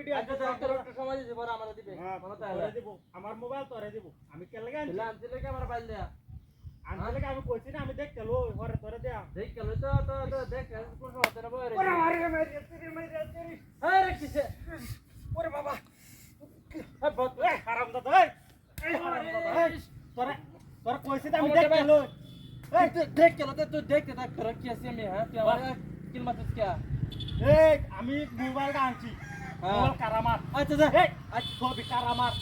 Video আচ্ছা একটু সময় দিতে পারে আমরা দিবে মনে তো তোরে দিব আমার মোবাইল তোরে দিব আমি কে লাগা আনছি আনছিলে কি আমার বাইল দেয়া আনলে আমি কইছি না আমি দেখতে লো ঘরে তোরে দেয়া দেখ গেল তো দেখ কোন সময় তোরা বইরে ওরে মারি তেরি হ্যাঁ রে কিসে ওরে বাবা হ্যাঁ বহুত এই হারামজাদা এই হারামজাদা তোরে তোরে কইছি আমি দেখতে লো এই দেখ গেল তো তুই দেখতে থাক তোরা কি আছে আমি হ্যাঁ তুই আমার কিল মারছিস কি এই আমি মোবাইলটা আনছি মোবাইল কারামার আচ্ছা যা এই আচ্ছা ছবি কারামার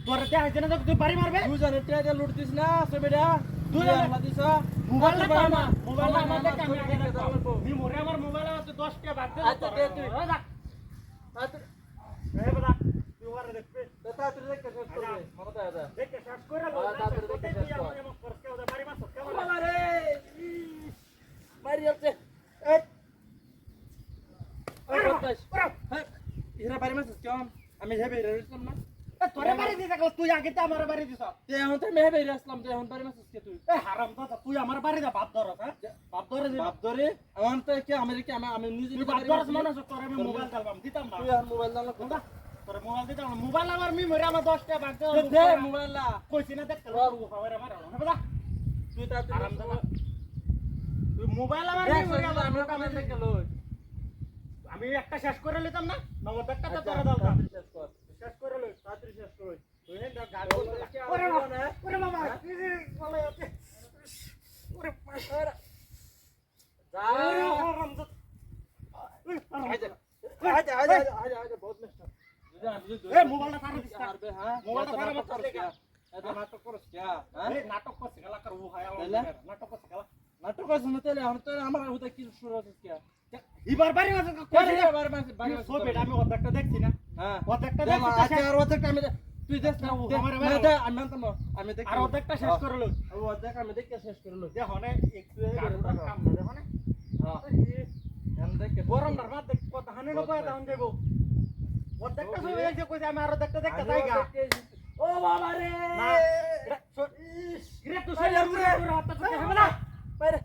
তোরে দেয়া আছে না তুই বাড়ি মারবে তুই জানে ট্রেনে লুট দিস না ছবিটা তুই আল্লাহ দিছ মোবাইল আমার দেখে আমি আগে দেখব নি মোরে আমার মোবাইল আছে 10 টা বাদ দে আচ্ছা দে তুই আচ্ছা আচ্ছা এই বড়া তুই ওরে দেখবে তা তুই দেখতে শেষ করবে মনে তো আছে দেখে শেষ করে লো তাড়াতাড়ি দেখে শেষ কর। আমার করতে ওরে বাড়ি মারছ কেমন বাবা রে মারি যাচ্ছে এই ওই বদমাশ হ্যাঁ এরা বাড়ি মারছিস কেমন আমি হেবে রইলাম না তোরে বাড়ি দিছ তুই আগে তো আমার বাড়ি দিছ তে এখন তো মেহে বেরিয়ে আসলাম তো এখন বাড়ি মারছিস কে তুই এই হারামজাদা তুই আমার বাড়ি দা বাপ ধরছ হ্যাঁ বাপ ধরে দিবি বাপ ধরে এখন তো কি আমেরিকা আমি নিজে তুই বাপ ধরছ মনে আছে তোরে আমি মোবাইল দিলাম দিতাম না তুই আর মোবাইল দাও না তোরে মোবাইল দিতাম না মোবাইল আমার মেমোরি আমার 10 টা বাদ দে দে মোবাইল লা কইছি না দেখতে লো খবর আমার না বড়া তুই তা হারামজাদা তুই মোবাইল আমার দেখ মেমোরি আমার আমরা কামে দেখে লই আমি একটা শেষ করে নিতাম না নগদ একটা তো তোরা দাও শেষ কর শেষ করে লই তাড়াতাড়ি শেষ কর তুই না গাল বলতে ওরে বাবা ওরে বাবা কি রে বলে আছে ওরে পাশারা যা রমজান আজা বহুত নষ্ট এই মোবাইলটা তার দিস মারবে হ্যাঁ মোবাইলটা তার মত দেখা এত নাটক করছ কি হ্যাঁ এই নাটক করছে গলা কর ও হায়া নাটক করছে গলা নাটক করছ না তাহলে এখন তো আমার হুদা কি শুরু হচ্ছে কি এবার বাড়ি মাঝে কোন বারে বারে সব এটা আমি অর্ধেকটা দেখছি না হ্যাঁ অর্ধেকটা আচ্ছা দেখছি আর অর্ধেকটা আমি তুই দেখ না আমি মানতাম আমি দেখ আর অর্ধেকটা শেষ করে লই অর্ধেক আমি দেখে শেষ করে লই দেখো না একটু কাম না দেখো না হ্যাঁ আমি দেখে গরম না রাত দেখ কত হানে না কয় দাম দেব অর্ধেকটা সব এই যে কইছে আমি আর অর্ধেকটা দেখতে যাই গা ও বাবা রে না রে তুই সরে রে রাত তো হবে না বাইরে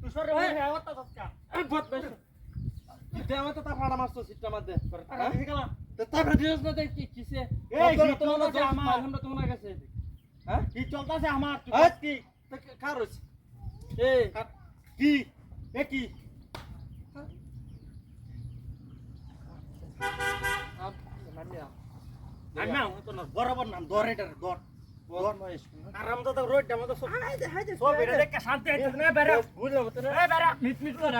তুই সরে রে আওয়াজটা সস্কা এই বহুত বেশি তুই আমার তো তারপর আমার তো সিস্টেম আছে হ্যাঁ ঠিক আছে তো তারপর দিস না দেখ কি কিসে এই তোমার জিতটা আমার আমরা তোমার কাছে হ্যাঁ কি চলতাছে আমার তুই হ্যাঁ? কি কারোস এই কি এ কি না তো না বরাবর নাম দরেটার দর আরামদাদা রোড আমাদের সব সব এটা দেখে শান্তি আইছে না বেরা বুঝলো তো এ বেরা মিট মিট করে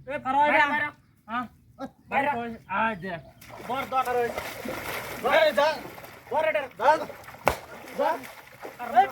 এ আর ওই বেরা বেরা হ্যাঁ বেরা আয় দেখ দর দর যা দরেটার যা দর